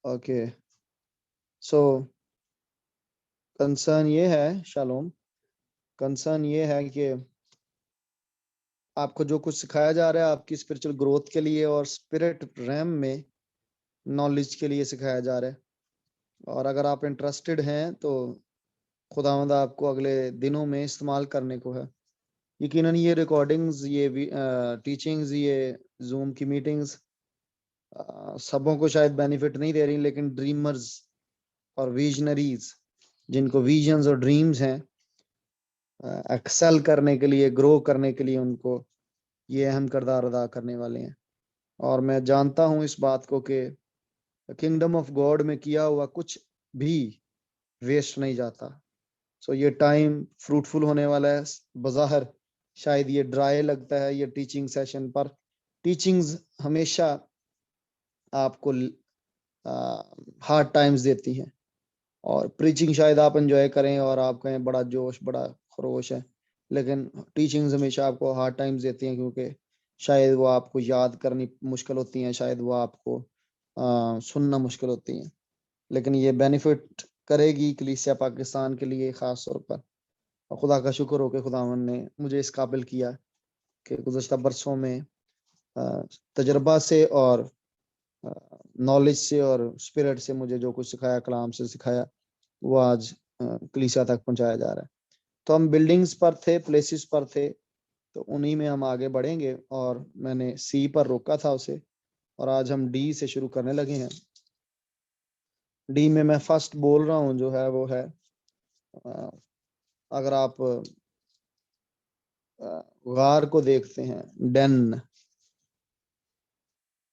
Okay, सो concern ये है, shalom, concern ये है कि आपको जो कुछ सिखाया जा रहा है आपकी स्पिरिचुअल ग्रोथ के लिए और स्पिरिट रैम में नॉलेज के लिए सिखाया जा रहा है। और अगर आप इंटरेस्टेड हैं तो खुदावंद आपको अगले दिनों में इस्तेमाल करने को है। यकीनन ये रिकॉर्डिंग्स, ये टीचिंग्स, ये जूम की मीटिंग्स सबों को शायद बेनिफिट नहीं दे रही, लेकिन ड्रीमर्स और विजनरीज जिनको विजन्स और ड्रीम्स हैं, एक्सेल करने के लिए, ग्रो करने के लिए, उनको ये अहम किरदार अदा करने वाले हैं। और मैं जानता हूं इस बात को कि किंगडम ऑफ गॉड में किया हुआ कुछ भी वेस्ट नहीं जाता। सो ये टाइम फ्रूटफुल होने वाला है। बज़ाहिर शायद ये ड्राई लगता है ये टीचिंग सेशन, पर टीचिंग्स हमेशा आपको हार्ड टाइम्स देती हैं, और प्रीचिंग शायद आप एंजॉय करें और आप कहें बड़ा जोश, बड़ा खरोश है, लेकिन टीचिंग्स हमेशा आपको हार्ड टाइम्स देती हैं, क्योंकि शायद वो आपको याद करनी मुश्किल होती हैं, शायद वो आपको सुनना मुश्किल होती हैं, लेकिन ये बेनिफिट करेगी कलीसिया पाकिस्तान के लिए ख़ास तौर पर। और खुदा का शुक्र हो कि खुदावन ने मुझे इस काबिल किया कि गुज़श्ता बरसों में तजर्बा से और नॉलेज से और स्पिरिट से मुझे जो कुछ सिखाया, कलाम से सिखाया, वो आज कलीसिया तक पहुंचाया जा रहा है। तो हम बिल्डिंग्स पर थे, प्लेसेस पर थे, तो उन्हीं में हम आगे बढ़ेंगे, और मैंने सी पर रोका था उसे, और आज हम डी से शुरू करने लगे हैं। डी में मैं फर्स्ट बोल रहा हूँ जो है वो है, अगर आप गार को देखते हैं, डेन,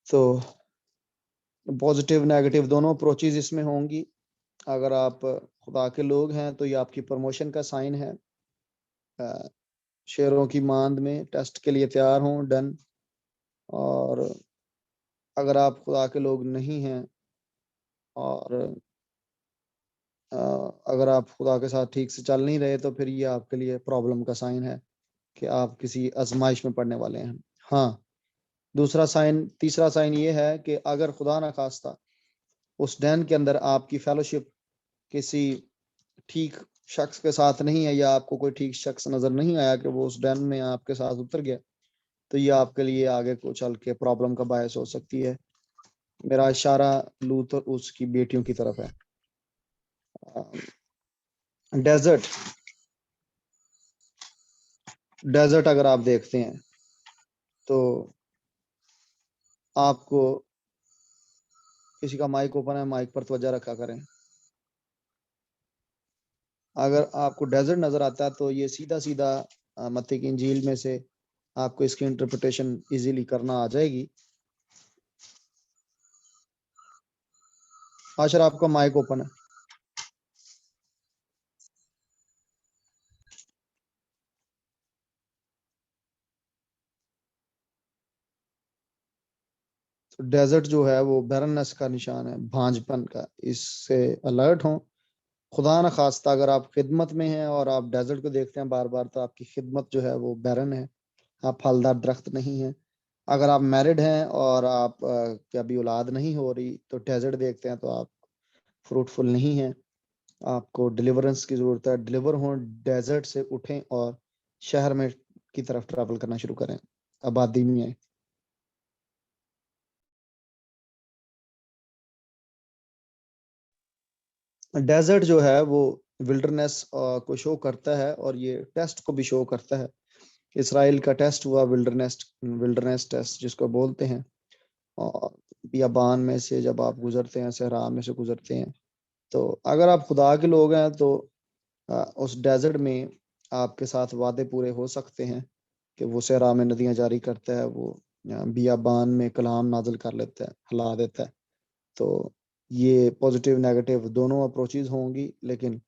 तो पॉजिटिव नेगेटिव दोनों अप्रोचेज इसमें होंगी। अगर आप खुदा के लोग हैं तो ये आपकी प्रमोशन का साइन है। शेरों की मांद में टेस्ट के लिए तैयार हों, डन। और अगर आप खुदा के लोग नहीं हैं और अगर आप खुदा के साथ ठीक से चल नहीं रहे, तो फिर ये आपके लिए प्रॉब्लम का साइन है कि आप किसी आजमाइश में पड़ने वाले हैं। हाँ, दूसरा साइन, तीसरा साइन ये है कि अगर खुदा ना खास्ता उस डैन के अंदर आपकी फेलोशिप किसी ठीक शख्स के साथ नहीं है, या आपको कोई ठीक शख्स नजर नहीं आया कि वो उस डैन में आपके साथ उतर गया, तो ये आपके लिए आगे को चल के प्रॉब्लम का बायस हो सकती है। मेरा इशारा लूत और उसकी बेटियों की तरफ है। डेजर्ट, डेजर्ट अगर आप देखते हैं तो आपको, किसी का माइक ओपन है, माइक पर तवज्जो रखा करें। अगर आपको डेजर्ट नजर आता है तो ये सीधा सीधा मत्ती की इंजील में से आपको इसकी इंटरप्रिटेशन इजीली करना आ जाएगी। आशर, आपका माइक ओपन है। तो डेजर्ट जो है वो बैरननेस का निशान है, भांजपन का। इससे अलर्ट हों। खुदा न खास्ता अगर आप खिदमत में हैं और आप डेजर्ट को देखते हैं बार बार, तो आपकी खिदमत जो है वो बैरन है, आप फलदार दरख्त नहीं हैं। अगर आप मैरिड हैं और आप की अभी औलाद नहीं हो रही, तो डेजर्ट देखते हैं तो आप फ्रूटफुल नहीं हैं, आपको डिलीवरेंस की जरूरत है। डिलीवर हों, डेजर्ट से उठें और शहर में की तरफ ट्रैवल करना शुरू करें, आबादी में आए। डेजर्ट जो है वो विल्डरनेस को शो करता है, और ये टेस्ट को भी शो करता है। इसराइल का टेस्ट हुआ विल्डरनेस, विल्डरनेस टेस्ट जिसको बोलते हैं। और बियाबान में से जब आप गुजरते हैं, सहरा में से गुजरते हैं, तो अगर आप खुदा के लोग हैं तो उस डेजर्ट में आपके साथ वादे पूरे हो सकते हैं कि वो सहरा में नदियां जारी करता है, वो बियाबान में कलाम नाजिल कर लेता है, हिला देता है। तो ये पॉजिटिव नेगेटिव दोनों अप्रोचेज होंगी, लेकिन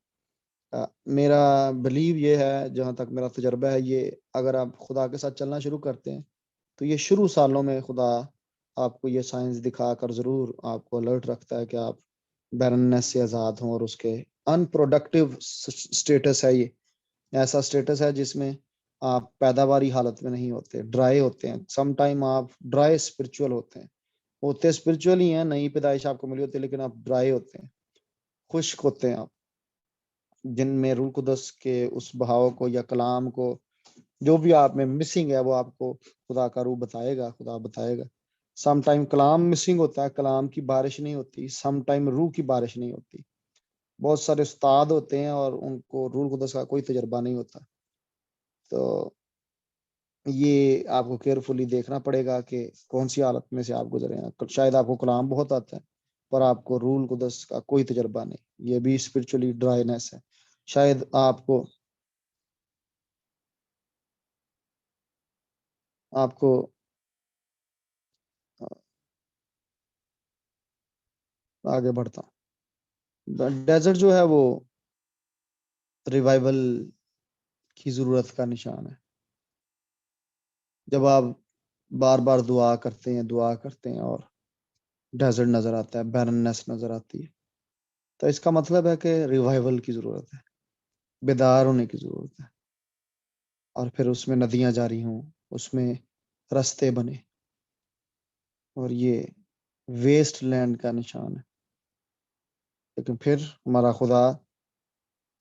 मेरा बिलीव ये है, जहाँ तक मेरा तजर्बा है, ये अगर आप खुदा के साथ चलना शुरू करते हैं तो ये शुरू सालों में खुदा आपको ये साइंस दिखाकर ज़रूर आपको अलर्ट रखता है कि आप बैरननेस से आज़ाद हों। और उसके अनप्रोडक्टिव स्टेटस है ये, ऐसा स्टेटस है जिसमें आप पैदावारी हालत में नहीं होते, ड्राई होते हैं। सम टाइम आप ड्राई स्पिरिचुअल होते हैं, होते स्पिरिचुअल ही हैं, नई पैदाइश आपको मिली होती है, लेकिन आप ड्राई होते हैं, खुश्क होते हैं आप, जिनमें रूह कुदस के उस भाव को या कलाम को, जो भी आप में मिसिंग है, वो आपको खुदा का रूह बताएगा, खुदा बताएगा। सम टाइम कलाम मिसिंग होता है, कलाम की बारिश नहीं होती, सम टाइम रूह की बारिश नहीं होती। बहुत सारे उस्ताद होते हैं और उनको रूह कुदस का कोई तजर्बा नहीं होता। तो ये आपको केयरफुली देखना पड़ेगा कि कौन सी हालत में से आप गुजरे हैं। शायद आपको कलाम बहुत आता है, पर आपको रूह कुदस का कोई तजर्बा नहीं, ये भी स्पिरिचुअली ड्राइनेस है। शायद आपको आपको आगे बढ़ता हूँ। डेजर्ट जो है वो रिवाइवल की जरूरत का निशान है। जब आप बार बार दुआ करते हैं और डेजर्ट नजर आता है, बैरननेस नजर आती है, तो इसका मतलब है कि रिवाइवल की जरूरत है, बेदार होने की जरूरत है। और फिर उसमें नदियां जारी हों, उसमें रास्ते बने, और ये वेस्ट लैंड का निशान है। लेकिन फिर हमारा खुदा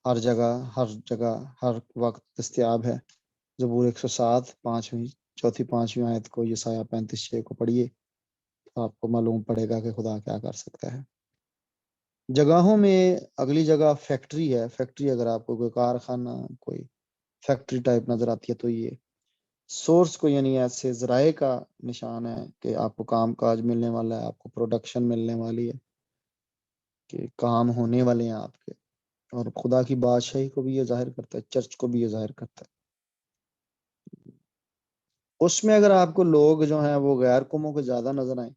हर जगह हर वक्त दस्तयाब है। ज़बूर 107 5वीं चौथी 5वीं आयत को, यशायाह 35:6 को पढ़िए, तो आपको मालूम पड़ेगा कि खुदा क्या कर सकता है। जगहों में अगली जगह फैक्ट्री है। फैक्ट्री, अगर आपको कोई कारखाना, कोई फैक्ट्री टाइप नजर आती है, तो ये सोर्स को, यानी ऐसे जराए का निशान है कि आपको काम काज मिलने वाला है, आपको प्रोडक्शन मिलने वाली है, कि काम होने वाले हैं आपके। और खुदा की बादशाही को भी ये जाहिर करता है, चर्च को भी ये जाहिर करता है। उसमें अगर आपको लोग जो हैं वो गैर कौमों के ज्यादा नजर आए,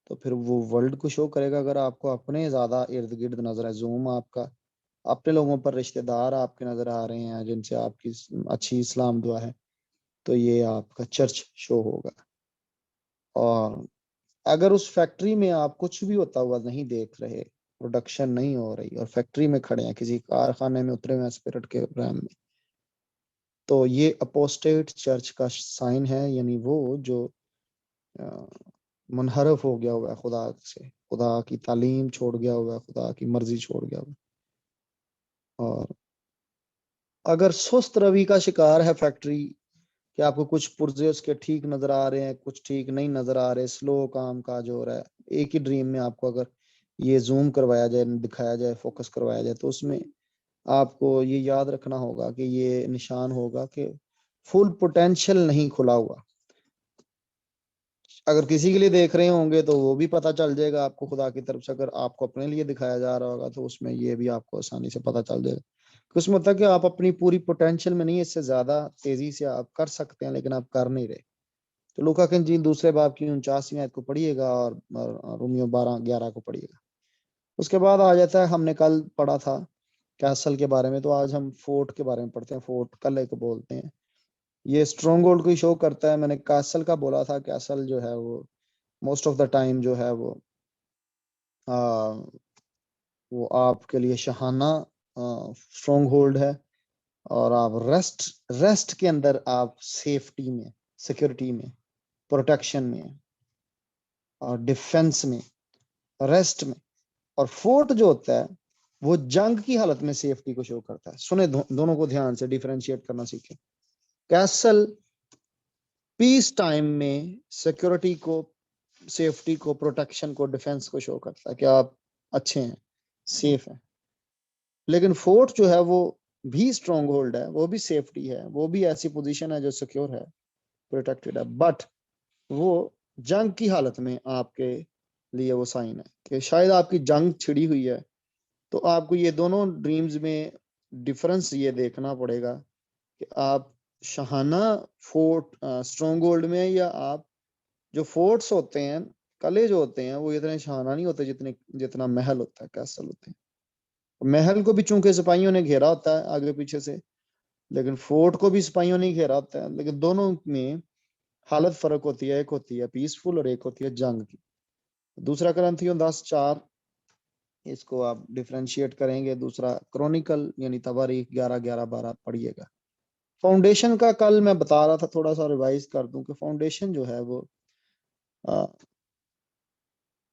तो फिर वो वर्ल्ड को शो करेगा। अगर आपको अपने ज्यादा इर्द गिर्द नजर आए, जूम आपका अपने लोगों पर, रिश्तेदार आपके नजर आ रहे हैं जिनसे आपकी अच्छी इस्लाम दुआ है, तो ये आपका चर्च शो होगा। और अगर उस फैक्ट्री में आप कुछ भी होता हुआ नहीं देख रहे, प्रोडक्शन नहीं हो रही, और फैक्ट्री में खड़े हैं, किसी कारखाने में उतरे हुए हैं स्पिरिट के रैम में, तो ये अपोस्टेट चर्च का साइन है। यानी वो जो मुनहरफ हो गया हुआ है खुदा से, खुदा की तालीम छोड़ गया हुआ है, खुदा की मर्जी छोड़ गया हुआ है। और अगर सुस्त रवि का शिकार है फैक्ट्री, कि आपको कुछ पुर्जे उसके ठीक नजर आ रहे हैं, कुछ ठीक नहीं नजर आ रहे, स्लो काम काज हो रहा है, एक ही ड्रीम में आपको अगर ये जूम करवाया जाए, दिखाया जाए, फोकस करवाया जाए, तो उसमें आपको ये याद रखना होगा कि ये निशान होगा कि फुल पोटेंशियल नहीं खुला हुआ। अगर किसी के लिए देख रहे होंगे तो वो भी पता चल जाएगा आपको खुदा की तरफ से। अगर आपको अपने लिए दिखाया जा रहा होगा, तो उसमें ये भी आपको आसानी से पता चल जाएगा कि उसमें होता है कि आप अपनी पूरी पोटेंशियल में नहीं, इससे ज्यादा तेजी से आप कर सकते हैं, लेकिन आप कर नहीं रहे। तो लूका की इंजील 2 बाब की 49वीं आयत को पढ़िएगा, और रोमियो 12:11 को पढ़िएगा। उसके बाद आ जाता है, हमने कल पढ़ा था कैसल के बारे में, तो आज हम फोर्ट के बारे में पढ़ते हैं। फोर्ट कल एक बोलते हैं, ये स्ट्रॉन्ग होल्ड को शो करता है। मैंने कैसल का बोला था, कैसल जो है वो मोस्ट ऑफ द टाइम जो है आ, वो आपके लिए शहाना स्ट्रॉन्ग होल्ड है। और आप रेस्ट के अंदर आप सेफ्टी में, सिक्योरिटी में, प्रोटेक्शन में, और डिफेंस में, रेस्ट में। और फोर्ट जो होता है वो जंग की हालत में सेफ्टी को शो करता है। सुने, दोनों को ध्यान से डिफरेंशिएट करना सीखें। कैसल पीस टाइम में सिक्योरिटी को, सेफ्टी को, प्रोटेक्शन को, डिफेंस को शो करता है कि आप अच्छे हैं, सेफ हैं। लेकिन फोर्ट जो है वो भी स्ट्रॉन्ग होल्ड है, वो भी सेफ्टी है, वो भी ऐसी पोजीशन है जो सिक्योर है, प्रोटेक्टेड है। बट वो जंग की हालत में आपके लिए वो साइन है कि शायद आपकी जंग छिड़ी हुई है। तो आपको ये दोनों ड्रीम्स में डिफरेंस ये देखना पड़ेगा कि आप शहाना फोर्ट स्ट्रॉन्ग होल्ड में, या आप जो फोर्ट्स होते हैं, कले जो होते हैं, वो इतने शहाना नहीं होते जितने जितना महल होता है, कैसल होते हैं। महल को भी चूंकि सिपाहियों ने घेरा होता है आगे पीछे से, लेकिन फोर्ट को भी सिपाहियों ने घेरा होता है। लेकिन दोनों में हालत फर्क होती है, एक होती है पीसफुल और एक होती है जंग की। दूसरा करंथियों 10:4, इसको आप डिफ्रेंशिएट करेंगे। दूसरा क्रॉनिकल यानी तवारीख 11:11-12 पढ़िएगा। फाउंडेशन का कल मैं बता रहा था, थोड़ा सा रिवाइज कर दूं कि फाउंडेशन जो है वो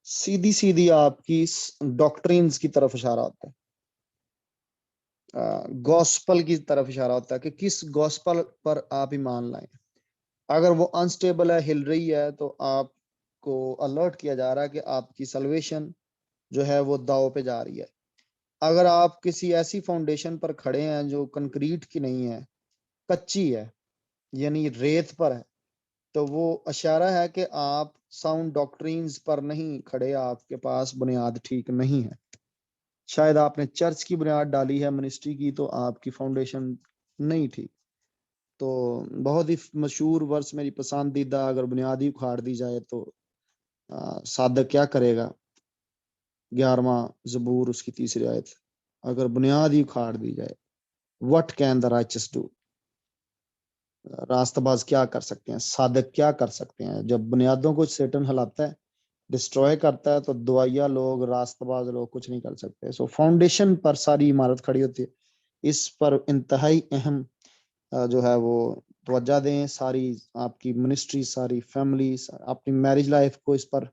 सीधी सीधी आपकी डॉक्ट्रिन्स की तरफ इशारा होता है, गॉस्पल की तरफ इशारा होता है कि किस गॉस्पल पर आप ईमान लाएं। अगर वो अनस्टेबल है, हिल रही है, तो आपको अलर्ट किया जा रहा है कि आपकी सल्वेशन जो है वो दांव पे जा रही है। अगर आप किसी ऐसी फाउंडेशन पर खड़े हैं जो कंक्रीट की नहीं है, कच्ची है, यानी रेत पर है, तो वो इशारा है कि आप साउंड डॉक्ट्रिन्स पर नहीं खड़े, आपके पास बुनियाद ठीक नहीं है। शायद आपने चर्च की बुनियाद डाली है, मिनिस्ट्री की, तो आपकी फाउंडेशन नहीं ठीक। तो बहुत ही मशहूर वर्स, मेरी पसंदीदा, अगर बुनियाद ही उखाड़ दी जाए तो सादक क्या करेगा, 11वां ज़बूर उसकी 3री आयत, अगर बुनियाद ही उखाड़ दी जाए, what can the righteous do, रास्तबाज क्या कर सकते हैं, सादक क्या कर सकते हैं। जब बुनियादों को सेटन हिलाता है, डिस्ट्रॉय करता है, तो दुआया लोग, रास्तबाज लोग कुछ नहीं कर सकते। सो फाउंडेशन पर सारी इमारत खड़ी होती है। इस पर इंतहाई अहम जो है वो तवज्जो दें। सारी आपकी मिनिस्ट्री, सारी फैमिली, अपनी मैरिज लाइफ को इस पर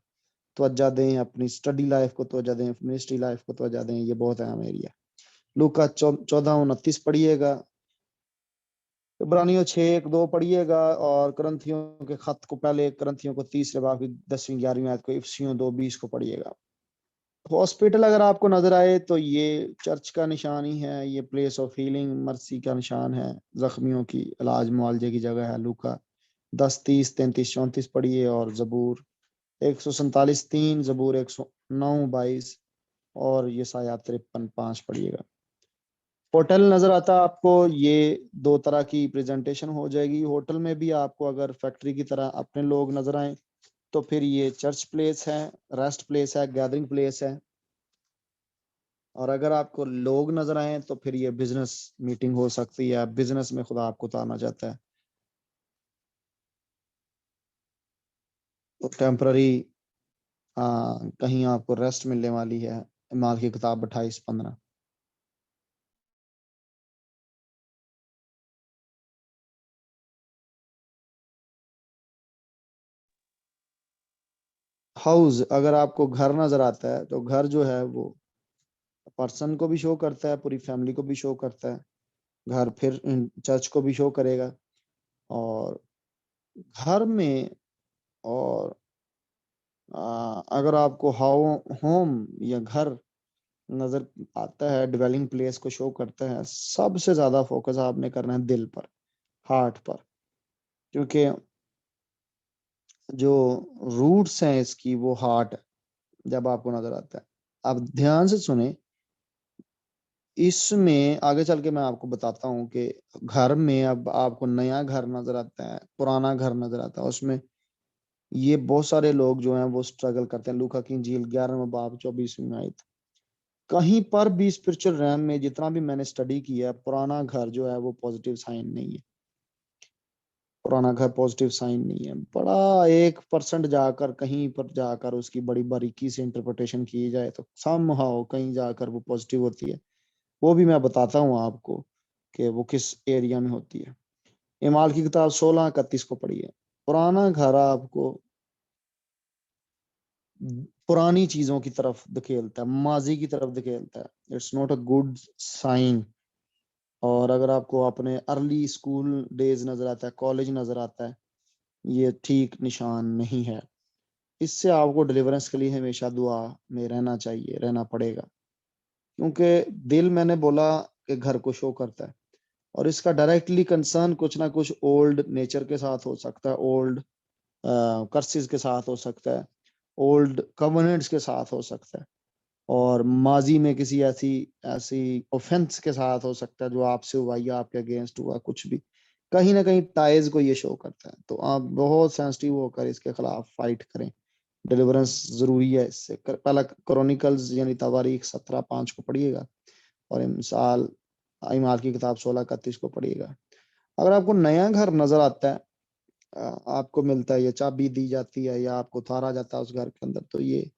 तवज्जो दें, अपनी स्टडी लाइफ को तवज्जो दें, मिनिस्ट्री लाइफ को तवज्जो दें। ये बहुत अहम एरिया। लूका 14:29 पढ़िएगा, इब्रानियों 6:1-2 पढ़िएगा, और करंथियों के खत को, पहले करंथियों को 3 बाब की 10वीं-11वीं आयत को, इफिसियों 2:20 को पढ़िएगा। हॉस्पिटल अगर आपको नजर आए तो ये चर्च का निशान ही है, ये प्लेस ऑफ हीलिंग, मर्सी का निशान है, जख्मियों की इलाज मुआवजे की जगह है। लूका 10:30-33-34 पढ़िए, और जबूर 147:3, जबूर 109:22, और ये साया 53:5 पढ़िएगा। होटल नजर आता है आपको, ये 2 तरह की प्रेजेंटेशन हो जाएगी। होटल में भी आपको अगर फैक्ट्री की तरह अपने लोग नजर आए, तो फिर ये चर्च प्लेस है, रेस्ट प्लेस है, गैदरिंग प्लेस है। और अगर आपको लोग नजर आए तो फिर ये बिजनेस मीटिंग हो सकती है, बिजनेस में खुदा आपको उतारना चाहता है। तो टेम्पररी कहीं आपको रेस्ट मिलने वाली है। इमाल की किताब 28:15। हाउस, अगर आपको घर नजर आता है, तो घर जो है वो पर्सन को भी शो करता है, पूरी फैमिली को भी शो करता है। घर फिर चर्च को भी शो करेगा। और घर में, और अगर आपको होम या घर नजर आता है, डिवेलिंग प्लेस को शो करता है, सबसे ज्यादा फोकस आपने करना है दिल पर, हार्ट पर, क्योंकि जो रूट्स हैं इसकी वो हार्ट है। जब आपको नजर आता है, आप ध्यान से सुने, इसमें आगे चल के मैं आपको बताता हूँ कि घर में अब आपको नया घर नजर आता है, पुराना घर नजर आता है, उसमें ये बहुत सारे लोग जो हैं वो स्ट्रगल करते हैं। लूका की इंजील 11वां बाब 24वीं आयत। कहीं पर भी स्पिरिचुअल रैम में जितना भी मैंने स्टडी किया है, पुराना घर जो है वो पॉजिटिव साइन नहीं है। पुराना घर पॉजिटिव साइन नहीं है। बड़ा 1% जाकर, कहीं पर जाकर उसकी बड़ी बारीकी से इंटरप्रिटेशन की जाए तो समहाउ कहीं जाकर वो पॉजिटिव होती है। वो भी मैं बताता हूँ आपको कि वो किस एरिया में होती है। इमाल की किताब 16:31 को पढ़िए। पुराना घर आपको पुरानी चीजों की तरफ धकेलता है, माजी की तरफ धकेलता है। It's not a good sign. और अगर आपको अपने अर्ली स्कूल डेज नजर आता है, कॉलेज नजर आता है, ये ठीक निशान नहीं है। इससे आपको डिलीवरेंस के लिए हमेशा दुआ में रहना चाहिए, रहना पड़ेगा, क्योंकि दिल, मैंने बोला कि घर को शो करता है, और इसका डायरेक्टली कंसर्न कुछ ना कुछ ओल्ड नेचर के साथ हो सकता है, ओल्ड कर्सेस के साथ हो सकता है, ओल्ड कवर्नेंट्स के साथ हो सकता है, और माजी में किसी ऐसी ऐसी ऑफेंस के साथ हो सकता है जो आपसे हुआ या आपके अगेंस्ट हुआ, कुछ भी कहीं ना कहीं टाइज को ये शो करता है। तो आप बहुत सेंसिटिव होकर इसके खिलाफ फाइट करें। डिलीवरेंस जरूरी है इससे। पहला क्रॉनिकल्स यानी तवारीख 17:5 को पढ़िएगा, और इमसाल इमाल की किताब 16:31 को पढ़िएगा। अगर आपको नया घर नजर आता है, आपको मिलता है, ये चाबी दी जाती है या आपको उतारा जाता है उस घर के अंदर, तो ये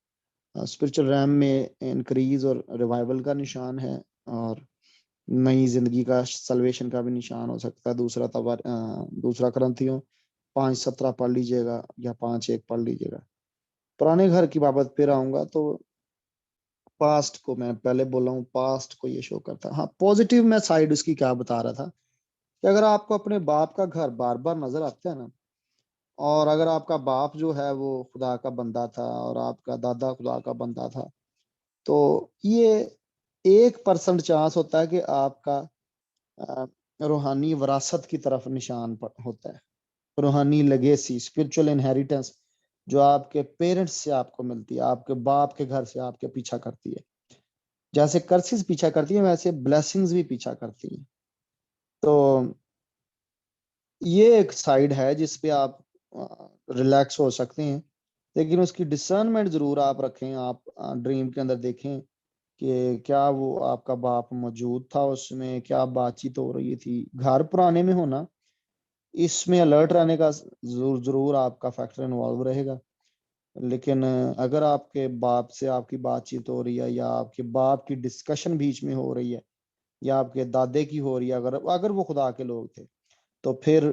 स्पिरिचुअल रैम में इंक्रीज और रिवाइवल का निशान है, और नई जिंदगी का, सल्वेशन का भी निशान हो सकता है। दूसरा करंथियों 5:17 पढ़ लीजिएगा, या 5:1 पढ़ लीजिएगा। पुराने घर की बाबत फिर आऊंगा तो पास्ट को मैं पहले बोला हूँ, पास्ट को ये शो करता है। हाँ, पॉजिटिव मैं साइड उसकी क्या बता रहा था कि अगर आपको अपने बाप का घर बार बार नजर आता है ना, और अगर आपका बाप जो है वो खुदा का बंदा था और आपका दादा खुदा का बंदा था, तो ये 1% चांस होता है कि आपका अ, रूहानी विरासत की तरफ निशान होता है। रूहानी लेगेसी, स्पिरिचुअल इनहेरिटेंस जो आपके पेरेंट्स से आपको मिलती है, आपके बाप के घर से आपके पीछा करती है। जैसे कर्सिस पीछा करती है, वैसे ब्लेसिंग्स भी पीछा करती हैं। तो ये एक साइड है जिस पे आप रिलैक्स हो सकते हैं, लेकिन उसकी डिसर्नमेंट जरूर आप रखें। आप ड्रीम के अंदर देखें कि क्या वो आपका बाप मौजूद था उसमें, क्या बातचीत हो रही थी। घर पुराने में होना, इसमें अलर्ट रहने का जरूर जरूर आपका फैक्टर इन्वॉल्व रहेगा। लेकिन अगर आपके बाप से आपकी बातचीत हो रही है, या आपके बाप की डिस्कशन बीच में हो रही है, या आपके दादे की हो रही है, अगर अगर वो खुदा के लोग थे, तो फिर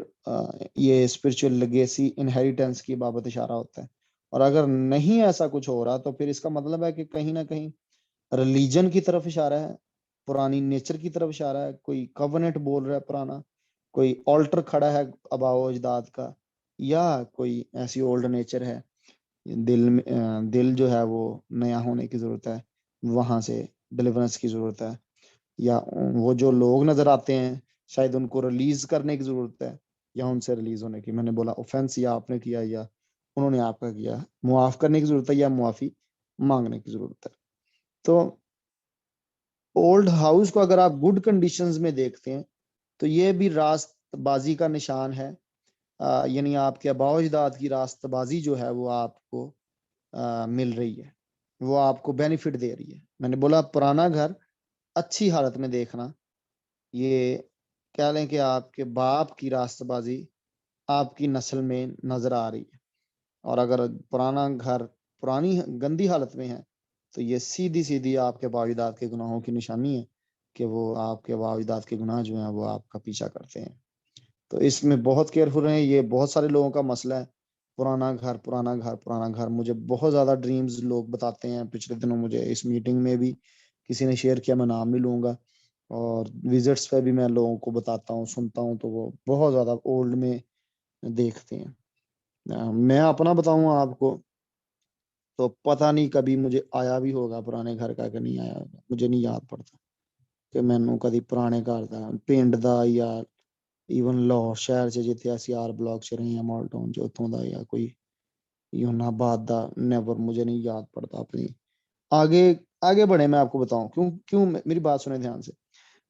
ये स्पिरिचुअल लेगेसी इनहेरिटेंस की बाबत इशारा होता है। और अगर नहीं ऐसा कुछ हो रहा, तो फिर इसका मतलब है कि कहीं ना कहीं रिलीजन की तरफ इशारा है, पुरानी नेचर की तरफ इशारा है, कोई कवनेंट बोल रहा है पुराना, कोई ऑल्टर खड़ा है अबाओ अजदाद का, या कोई ऐसी ओल्ड नेचर है। दिल जो है वो नया होने की जरूरत है, वहां से डिलीवरेंस की जरूरत है। या वो जो लोग नजर आते हैं, शायद उनको रिलीज करने की जरूरत है, या उनसे रिलीज होने की। मैंने बोला ऑफेंस या आपने किया या उन्होंने आपका किया, मुआफ करने की जरूरत है या मुआफी मांगने की जरूरत है। तो ओल्ड हाउस को अगर आप गुड कंडीशंस में देखते हैं, तो ये भी रास्तबाजी का निशान है। यानी आपके आबाओ अजदाद की रास्तबाजी जो है वो आपको मिल रही है, वो आपको बेनिफिट दे रही है। मैंने बोला पुराना घर अच्छी हालत में देखना, ये कह लें कि आपके बाप की रास्तबाजी आपकी नस्ल में नजर आ रही है। और अगर पुराना घर पुरानी गंदी हालत में है, तो ये सीधी सीधी आपके वालिदात के गुनाहों की निशानी है कि वो आपके वालिदात के गुनाह जो हैं वो आपका पीछा करते हैं। तो इसमें बहुत केयरफुल रहें। ये बहुत सारे लोगों का मसला है, पुराना घर पुराना घर पुराना घर। मुझे बहुत ज्यादा ड्रीम्स लोग बताते हैं। पिछले दिनों मुझे इस मीटिंग में भी किसी ने शेयर किया, मैं नाम नहीं लूंगा, और विजिट्स पे भी मैं लोगों को बताता हूँ, सुनता हूँ, तो वो बहुत ज्यादा ओल्ड में देखते हैं। मैं अपना बताऊं आपको, तो पता नहीं कभी मुझे आया भी होगा पुराने घर का कि नहीं आया होगा, मुझे नहीं याद पड़ता कि मैनू कभी पुराने घर का पिंड ਦਾ या ਈਵਨ ਲਾਹੌਰ ਸ਼ਹਿਰ 'ਚ ਜਿੱਥੇ ਅਸੀਂ ਆਰ ਬਲਾਕ 'ਚ ਰਹੇ ਹਾਂ, ਮਾਲ ਟਾਊਨ 'ਚ, ਉੱਥੋਂ ਦਾ या कोई यूनाबाद दा, नेवर, मुझे नहीं याद पड़ता अपनी। आगे आगे बढ़े, मैं आपको बताऊं क्यों क्यों मेरी बात सुने ध्यान से।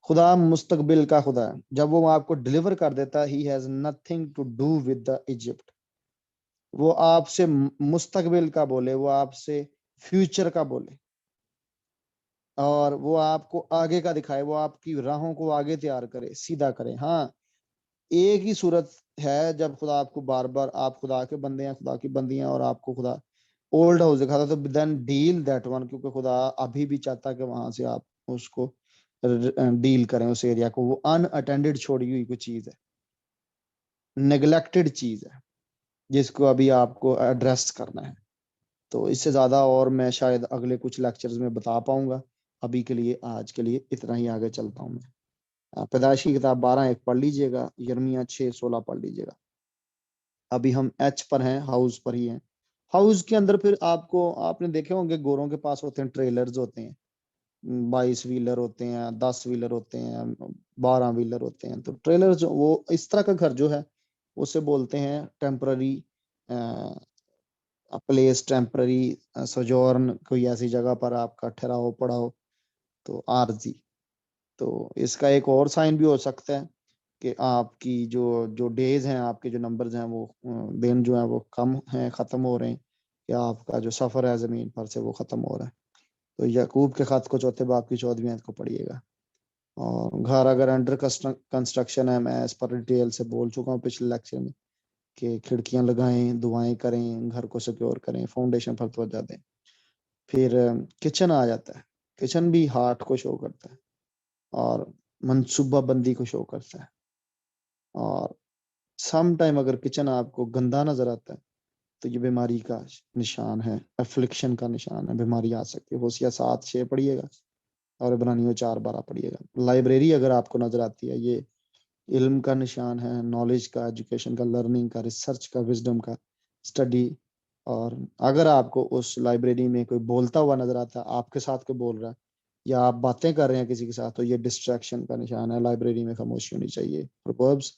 खुदा मुस्तकबिल का खुदा है। जब वो आपको डिलीवर कर देता है, he has nothing to do with the Egypt. वो आपसे मुस्तकबिल का बोले, वो आपसे फ्यूचर का बोले, और वो आपको आगे का दिखाए, वो आपकी राहों को आगे तैयार करे, सीधा करे। हाँ, एक ही सूरत है जब खुदा आपको बार बार, आप खुदा के बंदे हैं, खुदा की बंदी हैं, और आपको खुदा ओल्ड हाउस दिखाता, तो देन डील दैट वन, क्योंकि खुदा अभी भी चाहता है कि वहां से आप उसको डील करें, उस एरिया को। वो अनअटेंडेड छोड़ी हुई कोई चीज है, नेग्लेक्टेड चीज है, जिसको अभी आपको एड्रेस करना है। तो इससे ज्यादा और मैं शायद अगले कुछ लेक्चर्स में बता पाऊंगा। अभी के लिए, आज के लिए इतना ही। आगे चलता हूँ मैं। पैदाइश की किताब 12:1 पढ़ लीजिएगा, यिर्मयाह 6:16 पढ़ लीजिएगा। अभी हम एच पर हैं, हाउस पर ही हैं। हाउस के अंदर फिर आपको, आपने देखे होंगे गोरों के पास होते हैं, ट्रेलर्स होते हैं, 22 व्हीलर होते हैं, 10 व्हीलर होते हैं, 12 व्हीलर होते हैं। तो ट्रेलर जो, वो इस तरह का घर जो है, उसे बोलते हैं टेम्पररी प्लेस, टेम्पररी सोजोर्न। कोई ऐसी जगह पर आपका ठहराव पड़ा हो, तो आरजी। तो इसका एक और साइन भी हो सकता है कि आपकी जो जो डेज हैं, आपके जो नंबर्स हैं, वो दिन जो है वो कम हैं, खत्म हो रहे हैं, या आपका जो सफर है जमीन पर से वो खत्म हो रहा है। तो याकूब के खत को चौथे बाब की 14वीं आयत को पढ़िएगा। और घर अगर अंडर कंस्ट्रक्शन है, मैं इस पर डिटेल से बोल चुका हूँ पिछले लेक्चर में, कि खिड़कियां लगाएं, दुआएं करें, घर को सिक्योर करें, फाउंडेशन पर तवज्जो दें। फिर किचन आ जाता है। किचन भी हार्ट को शो करता है, और मनसूबा बंदी को शो करता है। और सम टाइम अगर किचन आपको गंदा नजर आता है, तो ये बीमारी का निशान है, एफ्लिक्शन का निशान है, बीमारी आ सकती है। होशिया 7-6 पढ़िएगा और इब्रानियों 4-12 पढ़िएगा। लाइब्रेरी अगर आपको नजर आती है, ये इल्म का निशान है, नॉलेज का, एजुकेशन का, लर्निंग का, रिसर्च का, विजडम का, स्टडी। और अगर आपको उस लाइब्रेरी में कोई बोलता हुआ नजर आता है, आपके साथ कोई बोल रहा है या आप बातें कर रहे हैं किसी के साथ, तो ये डिस्ट्रैक्शन का निशान है। लाइब्रेरी में खामोशी होनी चाहिए। प्रोवर्ब्स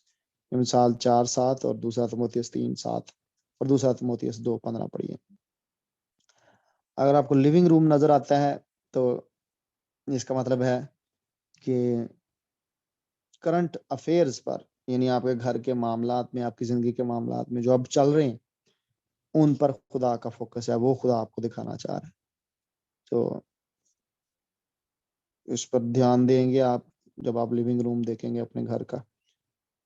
मिसाल 4:7 और दूसरा तिमोथियस 3:7 और दूसरा तिमोथियस 2:15 पढ़िए। अगर आपको लिविंग रूम नजर आता है तो इसका मतलब है कि करंट अफेयर्स पर, यानी आपके घर के मामलात में, आपकी जिंदगी के मामलात में जो अब चल रहे हैं, उन पर खुदा का फोकस है, वो खुदा आपको दिखाना चाह रहा है। तो इस पर ध्यान देंगे आप जब आप लिविंग रूम देखेंगे अपने घर का।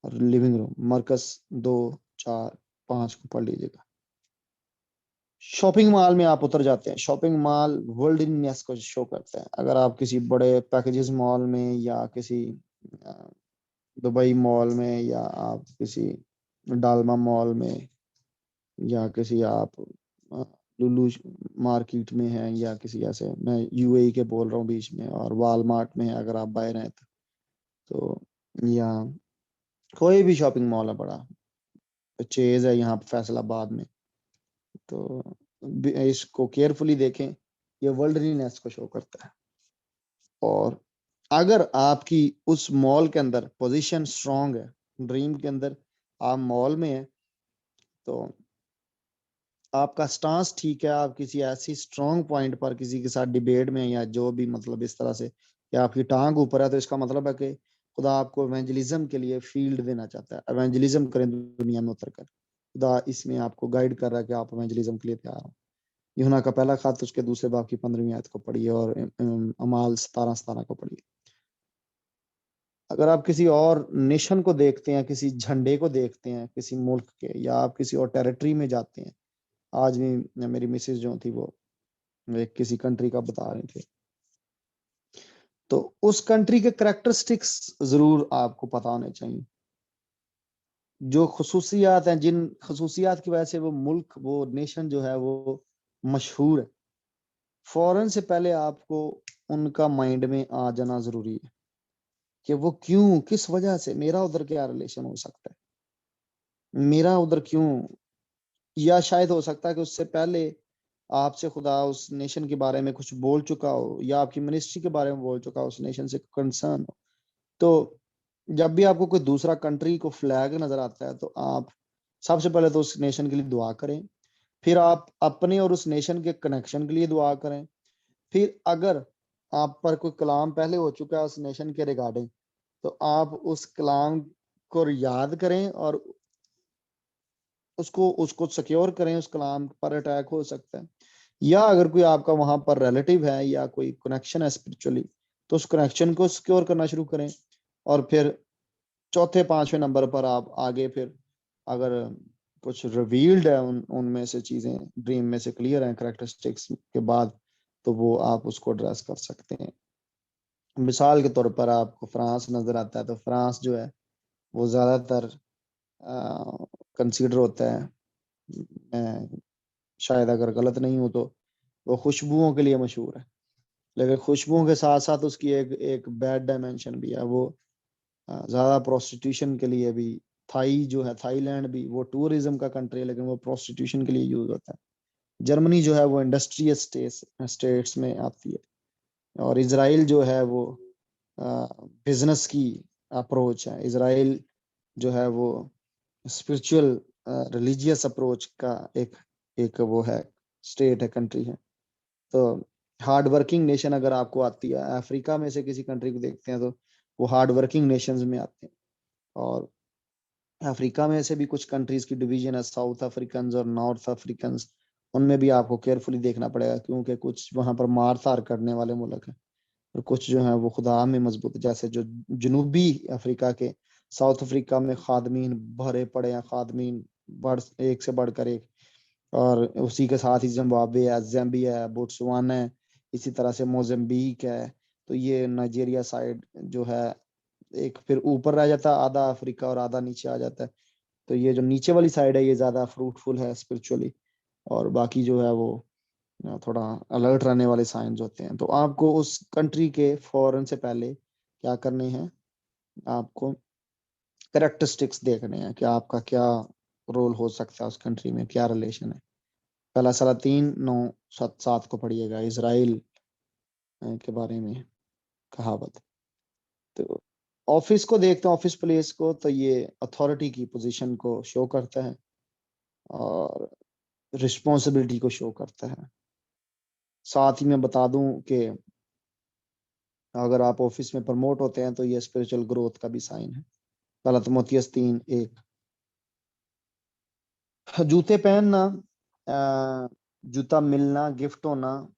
और लिविंग रूम मरकस 2:4-5 को पढ़ लीजिएगा। शॉपिंग मॉल में आप उतर जाते हैं। शॉपिंग मॉल वर्ल्डलीनेस को शो करते हैं। अगर आप किसी बड़े पैकेजेस मॉल में या किसी दुबई मॉल में या आप किसी डालमा मॉल में या किसी आप लुलू मार्केट में हैं या किसी ऐसे, मैं यूएई के बोल रहा हूँ बीच में, और वालमार्ट में अगर आप बाहर हैं तो या कोई भी शॉपिंग मॉल है बड़ा, चेज है यहाँ फैसलाबाद में, तो इसको केयरफुली देखें। ये वर्ल्डलीनेस को शो करता है। और अगर आपकी उस मॉल के अंदर पोजीशन स्ट्रांग है, ड्रीम के अंदर आप मॉल में हैं, तो आपका स्टांस ठीक है, आप किसी ऐसी स्ट्रांग पॉइंट पर किसी के साथ डिबेट में या जो भी, मतलब इस तरह से, या आपकी टांग ऊपर है, तो इसका मतलब है कि खुदा आपको एवेंजलिज्म के लिए फील्ड देना चाहता है। एवेंजलिज्म करें दुनिया में उतर कर। खुदा इसमें आपको गाइड कर रहा है कि आप एवेंजलिज्म के लिए तैयार हो। यूहन्ना का पहला खत उसके दूसरे बाब की 15वीं आयत को पढ़िए और अमाल 17:17 को पढ़िए। अगर आप किसी और नेशन को देखते हैं, किसी झंडे को देखते हैं किसी मुल्क के, या आप किसी और टेरिटरी में जाते हैं, आज भी मेरी मिसेज जो थी वो एक किसी कंट्री का बता रहे थे, तो उस कंट्री के करेक्टरिस्टिक्स जरूर आपको पता होने चाहिए। जो खसूसियात हैं, जिन खसूसियात की वजह से वो मुल्क, वो नेशन जो है वो मशहूर है, फौरन से पहले आपको उनका माइंड में आ जाना जरूरी है कि वो क्यों, किस वजह से, मेरा उधर क्या रिलेशन हो सकता है, मेरा उधर क्यों। या शायद हो सकता है कि उससे पहले आपसे खुदा उस नेशन के बारे में कुछ बोल चुका हो, या आपकी मिनिस्ट्री के बारे में बोल चुका हो, उस नेशन से कंसर्न हो। तो जब भी आपको कोई दूसरा कंट्री को फ्लैग नजर आता है, तो आप सबसे पहले तो उस नेशन के लिए दुआ करें, फिर आप अपने और उस नेशन के कनेक्शन के लिए दुआ करें, फिर अगर आप पर कोई कलाम पहले हो चुका है उस नेशन के रिगार्डिंग, तो आप उस कलाम को याद करें और उसको उसको सिक्योर करें। उस कलाम पर अटैक हो सकता है, या अगर कोई आपका वहां पर रिलेटिव है या कोई कनेक्शन है स्पिरिचुअली, तो उस कनेक्शन को सिक्योर करना शुरू करें। और फिर चौथे 5वें नंबर पर आप आगे, फिर अगर कुछ रिवील्ड है उनमें से चीजें ड्रीम में से क्लियर हैं करेक्टरिस्टिक्स के बाद, तो वो आप उसको एड्रेस कर सकते हैं। मिसाल के तौर पर आपको फ्रांस नजर आता है, तो फ्रांस जो है वो ज्यादातर कंसीडर होता है, मैं शायद अगर गलत नहीं हूँ तो, वो खुशबुओं के लिए मशहूर है। लेकिन खुशबुओं के साथ साथ उसकी एक एक बैड डायमेंशन भी है। वो ज्यादा प्रोस्टिट्यूशन के लिए भी, थाई जो है, थाईलैंड भी वो टूरिज्म का कंट्री है, लेकिन वो प्रोस्टिट्यूशन के लिए यूज होता है। जर्मनी जो है वो इंडस्ट्रियल स्टेट्स में आती है। और इसराइल जो है वो बिजनेस की अप्रोच है। इसराइल जो है वो स्पिरिचुअल रिलीजियस अप्रोच का एक एक वो है, स्टेट है, कंट्री है। तो हार्ड वर्किंग नेशन अगर आपको आती है, अफ्रीका में से किसी कंट्री को देखते हैं, तो वो हार्ड वर्किंग नेशंस में आते हैं। और अफ्रीका में से भी कुछ कंट्रीज की डिवीजन है, साउथ अफ्रीकन और नॉर्थ अफ्रीकन। उनमें भी आपको केयरफुली देखना पड़ेगा, क्योंकि कुछ वहां पर मार तार करने वाले मुल्क हैं और कुछ जो है वो खुदा में मजबूत, जैसे जो जनूबी अफ्रीका के, साउथ अफ्रीका में खादमीन भरे पड़े हैं, खादमीन बढ़ एक से बढ़कर एक। और उसी के साथ ही जिम्बाब्वे है, ज़ैम्बिया है, बोट्सवाना है, इसी तरह से मोजाम्बिक है। तो ये नाइजीरिया साइड जो है, एक फिर ऊपर रह जाता है आधा अफ्रीका और आधा नीचे आ जाता है। तो ये जो नीचे वाली साइड है ये ज्यादा फ्रूटफुल है स्पिरिचुअली। और बाकी जो है वो थोड़ा अलर्ट रहने वाले साइंस होते हैं। तो आपको उस कंट्री के फॉरेन से पहले क्या करने हैं, आपको करेक्टरिस्टिक्स देखने हैं कि आपका क्या रोल हो सकता है उस कंट्री में, क्या रिलेशन है। पहला साला 3-9-7 को पढ़िएगा, इसराइल के बारे में कहावत। तो ऑफिस को देखते हैं, ऑफिस प्लेस को, तो ये अथॉरिटी की पोजीशन को शो करता है और रिस्पॉन्सिबिलिटी को शो करता है। साथ ही मैं बता दूं कि अगर आप ऑफिस में प्रमोट होते हैं तो ये स्पिरिचुअल ग्रोथ का भी साइन है। पहला तिमोथियस 3:1। जूते पहनना, जूता मिलना, गिफ्ट होना,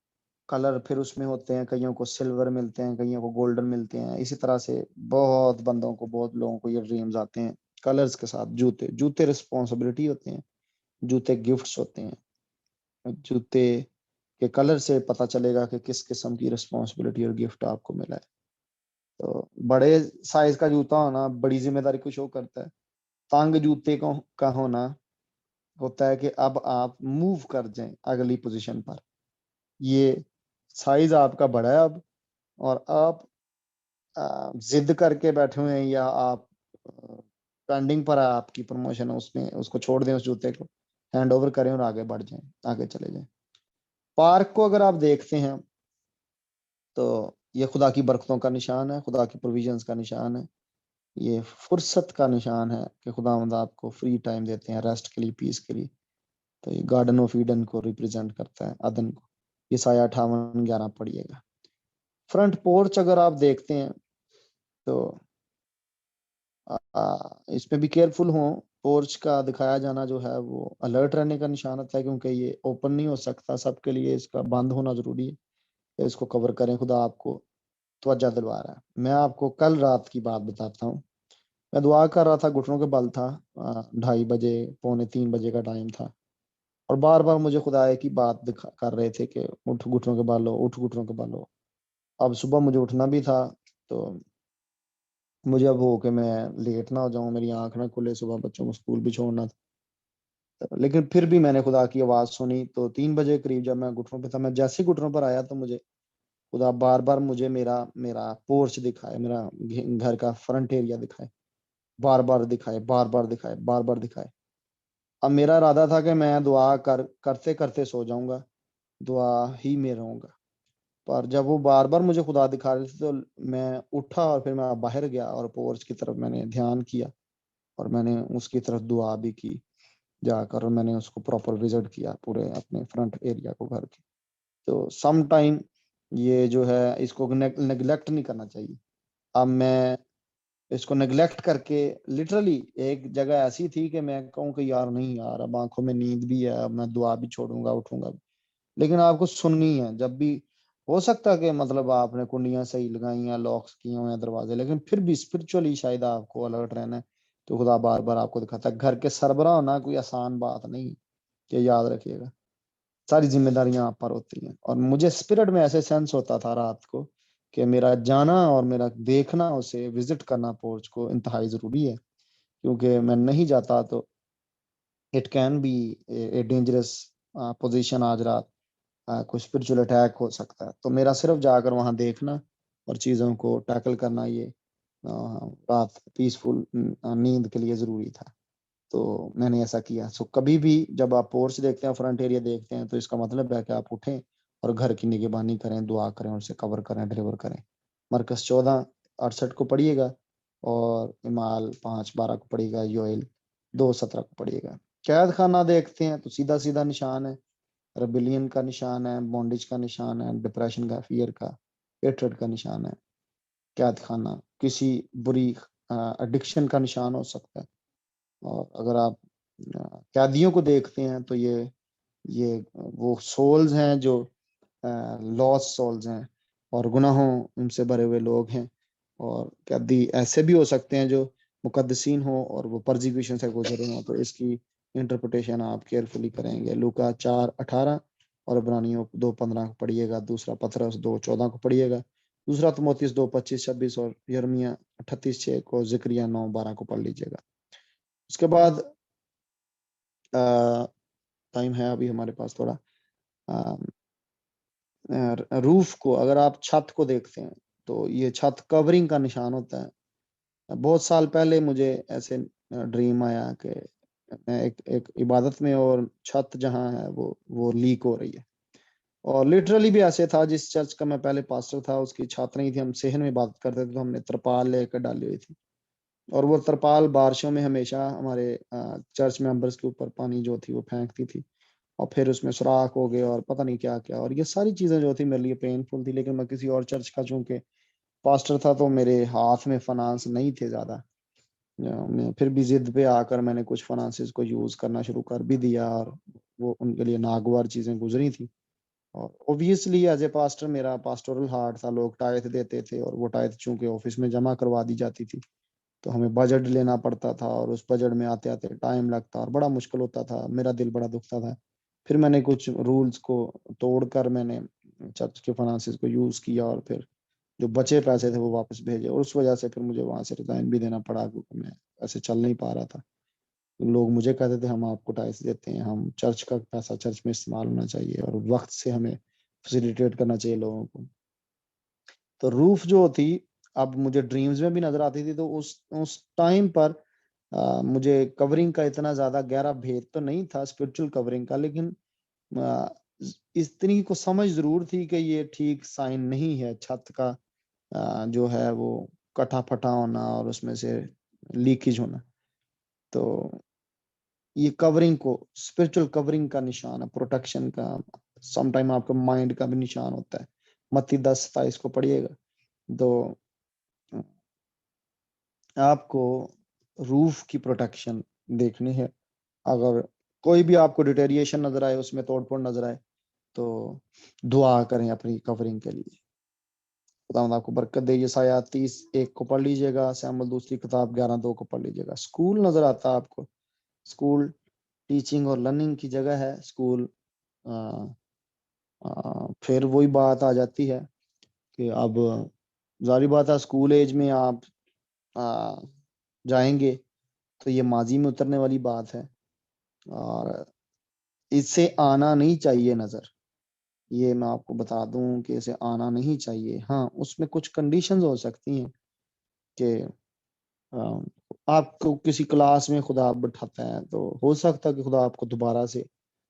कलर फिर उसमें होते हैं, कईयों को सिल्वर मिलते हैं, कईयों को गोल्डन मिलते हैं। इसी तरह से बहुत बंदों को, बहुत लोगों को ये ड्रीम्स आते हैं कलर्स के साथ। जूते जूते रिस्पॉन्सिबिलिटी होते हैं, जूते गिफ्ट्स होते हैं। जूते के कलर से पता चलेगा कि किस किस्म की रिस्पॉन्सिबिलिटी और गिफ्ट आपको मिला है। तो बड़े साइज का जूता होना बड़ी जिम्मेदारी को शो करता है। तंग जूते को का होना होता है कि अब आप मूव कर जाएं अगली पोजीशन पर। ये साइज आपका बड़ा है अब, और आप जिद करके बैठे हुए हैं, या आप पेंडिंग पर है आपकी प्रमोशन, उसमें उसको छोड़ दें, उस जूते को हैंड ओवर करें और आगे बढ़ जाएं, आगे चले जाएं। पार्क को अगर आप देखते हैं तो ये खुदा की बरकतों का निशान है, खुदा की प्रोविजंस का निशान है। ये फुर्सत का निशान है कि खुदावंद आपको फ्री टाइम देते हैं रेस्ट के लिए, पीस के लिए। तो ये गार्डन ऑफ ईडन को रिप्रेजेंट करता है, अदन को। यसाया 58:11 पढ़िएगा। फ्रंट पोर्च अगर आप देखते हैं तो इसमें भी केयरफुल हो। पोर्च का दिखाया जाना जो है वो अलर्ट रहने का निशान होता है, क्योंकि ये ओपन नहीं हो सकता सबके लिए, इसका बंद होना जरूरी है। इसको कवर करें, खुदा आपको तवज्जो दिलवा रहा है। मैं आपको कल रात की बात बताता हूँ। मैं दुआ कर रहा था, घुटनों के बल था, 2:30 बजे, 2:45 बजे का टाइम था, और बार बार मुझे खुदा की बात दिखा कर रहे थे कि उठ घुटनों के बल हो, उठ घुटनों के बल हो। अब सुबह मुझे उठना भी था, तो मुझे अब हो कि मैं लेट ना हो जाऊं, मेरी आंख ना खुले, सुबह बच्चों को स्कूल भी छोड़ना था। लेकिन फिर भी मैंने खुदा की आवाज सुनी। तो 3 बजे करीब जब मैं घुटनों पे था, मैं जैसे ही घुटनों पर आया तो मुझे खुदा बार बार मुझे मेरा मेरा पोर्च दिखाए, मेरा घर का फ्रंट एरिया दिखाए, बार बार दिखाए, बार बार दिखाए, बार बार दिखाए। अब मेरा इरादा था कि मैं दुआ करते करते सो जाऊंगा, दुआ ही में रहूंगा। पर जब वो बार बार मुझे खुदा दिखा रहे थे तो मैं उठा और फिर मैं बाहर गया और पोर्च की तरफ मैंने ध्यान किया, और मैंने उसकी तरफ दुआ भी की जाकर, और मैंने उसको प्रॉपर विजिट किया, पूरे अपने फ्रंट एरिया को, घर के। तो सम टाइम ये जो है इसको नेग्लेक्ट नहीं करना चाहिए। अब मैं इसको नेग्लेक्ट करके, लिटरली एक जगह ऐसी थी कि मैं कहूँ कि यार नहीं यार, अब आंखों में नींद भी है, अब मैं दुआ भी छोड़ूंगा, उठूंगा भी। लेकिन आपको सुननी है। जब भी हो सकता है कि मतलब आपने कुंडियां सही लगाई हैं, लॉक्स किए हुए हैं दरवाजे, लेकिन फिर भी स्पिरिचुअली शायद आपको अलर्ट रहना है। तो खुदा बार बार आपको दिखाता है। घर के सरबराह होना कोई आसान बात नहीं, ये याद रखिएगा। सारी जिम्मेदारियां आप पर होती हैं। और मुझे स्पिरिट में ऐसे सेंस होता था रात को कि मेरा जाना और मेरा देखना, उसे विजिट करना पोर्च को इंतहाई जरूरी है, क्योंकि मैं नहीं जाता तो it can be a dangerous position. आज रात कोई स्पिरिचुअल अटैक हो सकता है। तो मेरा सिर्फ जाकर वहां देखना और चीजों को टैकल करना, ये रात पीसफुल नींद के लिए जरूरी था। तो मैंने ऐसा किया। सो कभी भी जब आप पोर्च देखते हैं, फ्रंट एरिया देखते हैं, तो इसका मतलब है कि आप उठें और घर की निगहबानी करें, दुआ करें, और उसे कवर करें, डिलीवर करें। मरकस 14:68 को पढ़िएगा, और इमाल 5:12 को पढ़िएगा, योएल 2:17 को पढ़िएगा। कैद खाना देखते हैं तो सीधा सीधा निशान है, रेबिलियन का निशान है, बॉन्डेज का निशान है, डिप्रेशन का, फियर का, हेट्रेड का निशान है। कैद खाना किसी बुरी एडिक्शन का निशान हो सकता है। और अगर आप कैदियों को देखते हैं तो ये वो सोल्स हैं जो लॉस्ट सोल्स हैं, और गुनाहों उनसे भरे हुए लोग हैं। और कैदी ऐसे भी हो सकते हैं जो मुकद्दसीन हो और वो परसिक्यूशन से गुजरे हों। तो इसकी इंटरप्रिटेशन आप केयरफुली करेंगे। लूका 4:18 और इब्रानियों 2:15 को पढ़िएगा। दूसरा पतरस 2:14 को पढ़िएगा। दूसरा तिमोथेयुस 2:25-26 और यिर्मयाह 38:6 को, जिक्रिया 9:12 को पढ़ लीजिएगा। उसके बाद टाइम है अभी हमारे पास थोड़ा। रूफ को, अगर आप छत को देखते हैं तो ये छत कवरिंग का निशान होता है। बहुत साल पहले मुझे ऐसे ड्रीम आया कि मैं एक इबादत में, और छत जहाँ है वो लीक हो रही है। और लिटरली भी ऐसे था, जिस चर्च का मैं पहले पास्टर था उसकी छत नहीं थी, हम सेहन में इबादत करते थे तो हमने तरपाल लेकर डाली हुई थी, और वो तरपाल बारिशों में हमेशा हमारे चर्च मेंबर्स के ऊपर पानी जो थी वो फेंकती थी, और फिर उसमें सुराख हो गए और पता नहीं क्या क्या, और ये सारी चीजें जो थी मेरे लिए पेनफुल थी। लेकिन मैं किसी और चर्च का चूंकि पास्टर था तो मेरे हाथ में फाइनेंस नहीं थे ज्यादा, मैं फिर भी जिद पे आकर मैंने कुछ फाइनेंसेस को यूज करना शुरू कर भी दिया, और वो उनके लिए नागवार चीजें गुजरी थी। और ऑब्वियसली एज ए पास्टर मेरा पास्टोरल हार्ट था, लोग टाइथ देते थे, और वो टाइथ चूंकि ऑफिस में जमा करवा दी जाती थी तो हमें बजट लेना पड़ता था, और उस बजट में आते आते टाइम लगता और बड़ा मुश्किल होता था, मेरा दिल बड़ा दुखता था। फिर मैंने कुछ रूल्स को तोड़कर मैंने चर्च के फाइनेंसेस को यूज किया, और फिर जो बचे पैसे थे वो वापस भेजे, और उस वजह से फिर मुझे वहां से रिजाइन भी देना पड़ा, क्योंकि मैं ऐसे चल नहीं पा रहा था। लोग मुझे कहते थे हम आपको टैक्स देते हैं, हम चर्च का पैसा चर्च में इस्तेमाल होना चाहिए, और वक्त से हमें फैसिलिटेट करना चाहिए लोगों को। तो रूफ जो थी, अब मुझे ड्रीम्स में भी नजर आती थी, तो उस टाइम पर मुझे कवरिंग का इतना ज्यादा गहरा भेद तो नहीं था, स्पिरिचुअल कवरिंग का, लेकिन आ, इतनी को समझ जरूर थी कि ये ठीक साइन नहीं है छत का, जो है वो कटा फटा होना और उसमें से लीकेज होना। तो ये कवरिंग को, स्पिरिचुअल कवरिंग का निशान है, प्रोटेक्शन का, समटाइम आपका माइंड का भी निशान होता है। मत्ती 10:27 को पढ़िएगा। तो आपको रूफ की प्रोटेक्शन देखनी है। अगर कोई भी आपको डिटेरिएशन नजर आए, उसमें तोड़फोड़ नजर आए, तो दुआ करें अपनी कवरिंग के लिए। खुदावंद आपको बरकत दे। यशायाह 30:1 को पढ़ लीजिएगा, सैमुअल दूसरी किताब 11:2 को पढ़ लीजिएगा। स्कूल नजर आता है आपको, स्कूल टीचिंग और लर्निंग की जगह है। स्कूल फिर वही बात आ जाती है कि अब जारी बात है, स्कूल एज में आप आ, जाएंगे तो ये माजी में उतरने वाली बात है, और इससे आना नहीं चाहिए नजर। ये मैं आपको बता दूं कि इसे आना नहीं चाहिए। हाँ, उसमें कुछ कंडीशंस हो सकती हैं कि आपको किसी क्लास में खुदा बिठाता है तो हो सकता है कि खुदा आपको दोबारा से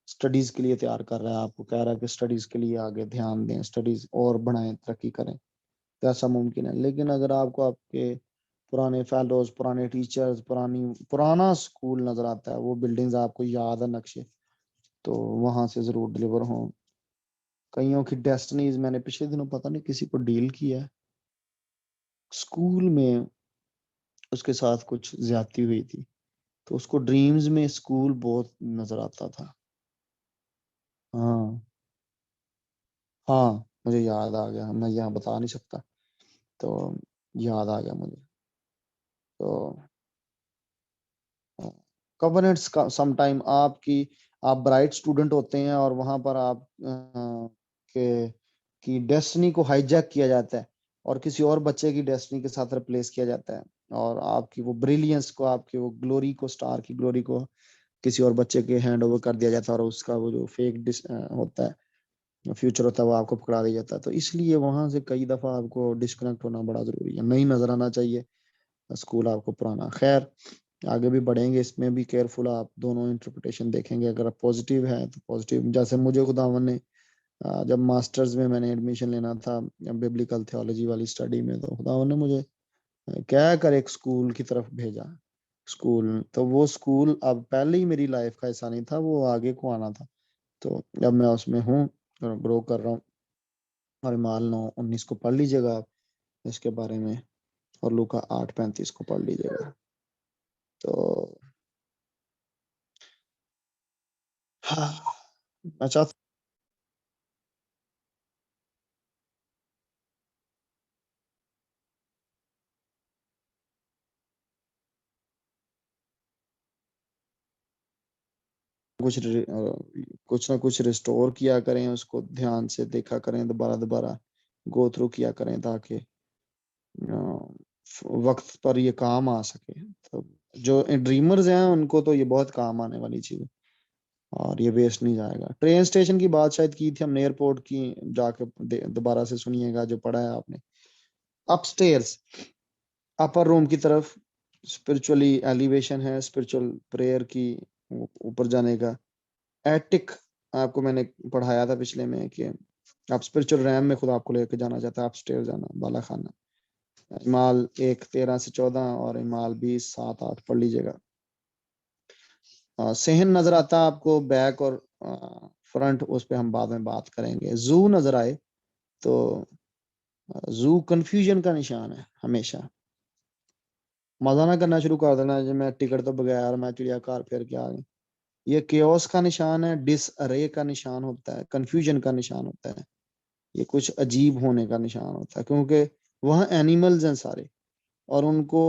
स्टडीज के लिए तैयार कर रहा है, आपको कह रहा है कि स्टडीज के लिए आगे ध्यान दें, स्टडीज और बढ़ाएं, तरक्की करें, तो ऐसा मुमकिन है। लेकिन अगर आपको आपके पुराने फेलोज, पुराने टीचर्स, पुराना स्कूल नजर आता है, वो बिल्डिंग्स आपको याद है, नक्शे, तो वहां से जरूर डिलीवर हों। कईयों की डेस्टिनीज, मैंने पिछले दिनों पता नहीं किसी को डील किया है, स्कूल में उसके साथ कुछ ज्यादती हुई थी, तो उसको ड्रीम्स में स्कूल बहुत नजर आता था। हाँ, हाँ, मुझे याद आ गया, मैं यहाँ बता नहीं सकता, तो याद आ गया मुझे। तो कवर्नेंट्स का समटाइम आप ब्राइट स्टूडेंट होते हैं, और वहां पर आप के की डेस्टिनी को हाईजैक किया जाता है, और किसी और बच्चे की डेस्टिनी के साथ रिप्लेस किया जाता है, और आपकी वो ब्रिलियंस को, आपकी वो ग्लोरी को, स्टार की ग्लोरी को किसी और बच्चे के हैंड ओवर कर दिया जाता है, और उसका वो जो फेक होता है, फ्यूचर होता है, वो आपको पकड़ा दिया जाता है। तो इसलिए वहां से कई दफा आपको डिस्कनेक्ट होना बड़ा जरूरी है, नहीं नजर आना चाहिए स्कूल आपको पुराना। खैर, आगे भी बढ़ेंगे, इसमें भी केयरफुल आप दोनों इंटरप्रिटेशन देखेंगे। अगर आप पॉजिटिव है तो पॉजिटिव, जैसे मुझे खुदावन ने जब मास्टर्स में मैंने एडमिशन लेना था बिब्लिकल थियोलॉजी वाली स्टडी में, तो खुदावन ने मुझे क्या कर एक स्कूल की तरफ भेजा। स्कूल, तो वो स्कूल अब पहले ही मेरी लाइफ का हिस्सा नहीं था, वो आगे को आना था। तो जब मैं उसमें हूँ, ग्रो कर रहा हूँ। और माल 9:19 को पढ़ लीजिएगा आप इसके बारे में, और लूका 8:35 को पढ़ लीजिएगा। तो हाँ, मैं चाहता हूँ कुछ ना कुछ रिस्टोर किया करें, उसको ध्यान से देखा करें, दोबारा दोबारा गो थ्रू किया करें, ताकि वक्त पर ये काम आ सके। तो जो ड्रीमर्स हैं उनको तो ये बहुत काम आने वाली चीज है। और ये वेस्ट नहीं जाएगा। ट्रेन स्टेशन की बात शायद की थी हमने, एयरपोर्ट की जाके दोबारा से सुनिएगा जो पढ़ा है आपने। अपस्टेयर्स, अपर रूम की तरफ स्पिरिचुअली एलिवेशन है, स्पिरिचुअल प्रेयर की ऊपर जाने का। एटिक आपको मैंने पढ़ाया था पिछले में कि आप स्पिरिचुअल रैम में खुद आपको लेकर जाना चाहता है, अपस्टेयर जाना, बाला खाना। इमाल 1:13 से 14 और इमाल 20:7-8 पढ़ लीजिएगा। सेहन नजर आता है आपको बैक और फ्रंट, उस पे हम बाद में बात करेंगे। जू नजर आए तो जू कंफ्यूजन का निशान है हमेशा। मजा ना करना शुरू कर देना जो मैं टिकट तो बगैर मैं चिड़ियाघर फिर के आ गई। ये केओस का निशान है, डिसअरे का निशान होता है, कंफ्यूजन का निशान होता है, ये कुछ अजीब होने का निशान होता है, क्योंकि वहाँ एनिमल्स हैं सारे, और उनको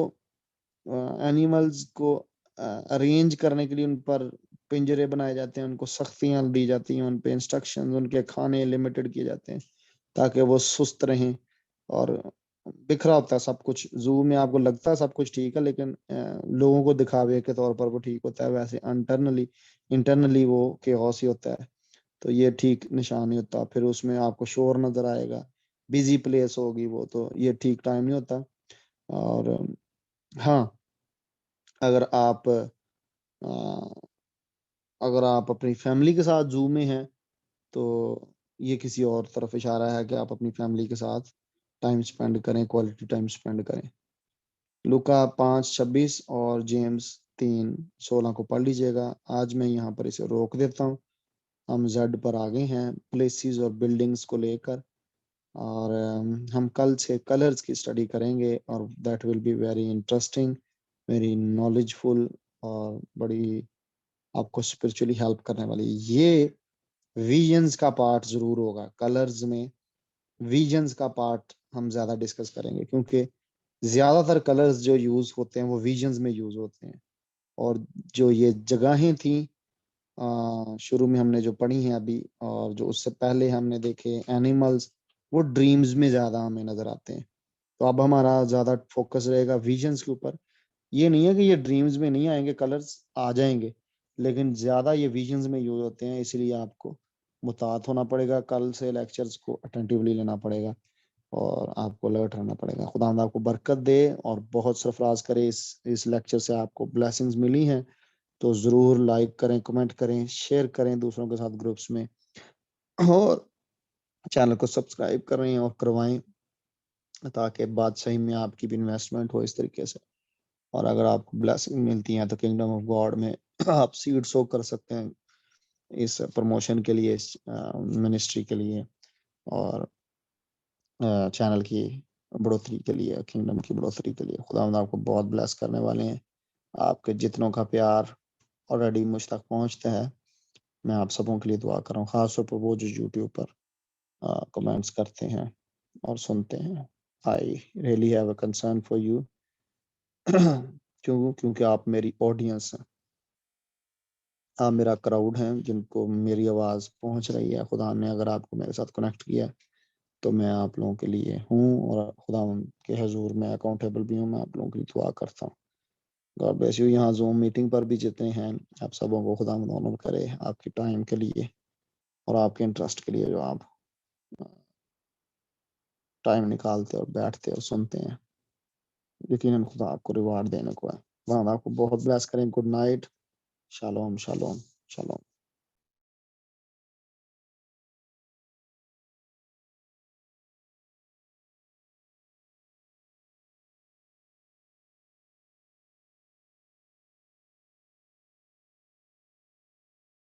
एनिमल्स को अरेंज करने के लिए उन पर पिंजरे बनाए जाते हैं, उनको सख्तियां दी जाती हैं, उन पे इंस्ट्रक्शंस, उनके खाने लिमिटेड किए जाते हैं ताकि वो सुस्त रहें। और बिखरा होता है सब कुछ। जू में आपको लगता है सब कुछ ठीक है, लेकिन लोगों को दिखावे के तौर पर वो ठीक होता है, वैसे इंटरनली वो केओस ही होता है। तो ये ठीक निशान नहीं होता। फिर उसमें आपको शोर नजर आएगा, बिजी प्लेस होगी वो, तो ये ठीक टाइम नहीं होता। और हाँ, अगर आप अगर आप अपनी फैमिली के साथ जू में हैं तो ये किसी और तरफ इशारा है कि आप अपनी फैमिली के साथ टाइम स्पेंड करें, क्वालिटी टाइम स्पेंड करें। लुका 5:26 और जेम्स 3:16 को पढ़ लीजिएगा। आज मैं यहाँ पर इसे रोक देता हूँ। हम जेड पर आ गए हैं प्लेसेस और बिल्डिंग्स को लेकर, और हम कल से कलर्स की स्टडी करेंगे, और that will be very interesting, very knowledgeful, और बड़ी आपको स्पिरिचुअली हेल्प करने वाली। ये विजन्स का पार्ट जरूर होगा कलर्स में। विजन्स का पार्ट हम ज्यादा डिस्कस करेंगे, क्योंकि ज्यादातर कलर्स जो यूज होते हैं वो विजन्स में यूज होते हैं। और जो ये जगहें थी शुरू में हमने जो पढ़ी हैं अभी, और जो उससे पहले हमने देखे एनिमल्स, वो ड्रीम्स में ज्यादा हमें नजर आते हैं। तो अब हमारा ज्यादा फोकस रहेगा विजन्स के ऊपर। ये नहीं है कि ये ड्रीम्स में नहीं आएंगे, कलर्स आ जाएंगे, लेकिन ज्यादा ये विजन्स में यूज होते हैं, इसलिए आपको मुतात होना पड़ेगा, कल से लेक्चर्स को अटेंटिवली लेना पड़ेगा, और आपको अलर्ट रहना पड़ेगा। खुदा आपको बरकत दे और बहुत सरफराज करे। इस लेक्चर से आपको ब्लेसिंग्स मिली हैं तो जरूर लाइक करें, कमेंट करें, शेयर करें दूसरों के साथ ग्रुप्स में, और चैनल को सब्सक्राइब करें और करवाएं, ताकि बादशाही में आपकी भी इन्वेस्टमेंट हो इस तरीके से। और अगर आपको ब्लेसिंग मिलती है तो किंगडम ऑफ गॉड में आप सीड सो कर सकते हैं इस प्रमोशन के लिए, इस मिनिस्ट्री के लिए, और चैनल की बढ़ोतरी के लिए, किंगडम की बढ़ोतरी के लिए। खुदा आपको बहुत ब्लेस करने वाले हैं। आपके जितनों का प्यार ऑलरेडी मुझ तक पहुंचता है, मैं आप सबों के लिए दुआ कर रहा हूँ, खासतौर पर वो जो यूट्यूब पर कमेंट्स करते हैं और सुनते हैं। I really have a concern for you क्योंकि आप मेरी ऑडियंस हैं, आप मेरा क्राउड है जिनको मेरी आवाज़ पहुंच रही है। खुदा ने अगर आपको मेरे साथ कनेक्ट किया तो मैं आप लोगों के लिए हूँ, और खुदा के हजूर मैं अकाउंटेबल भी हूँ, मैं आप लोगों के लिए दुआ करता हूँ। God bless you. यहाँ जूम मीटिंग पर भी जितने हैं, आप सबों को खुदा ऑनर करे आपके टाइम के लिए और आपके इंटरेस्ट के लिए, जो आप टाइम निकालते और बैठते और सुनते हैं। यकीनन खुदा आपको रिवार्ड देने को है। खुदा आपको बहुत ब्लेस करें। Good night. Shalom shalom shalom.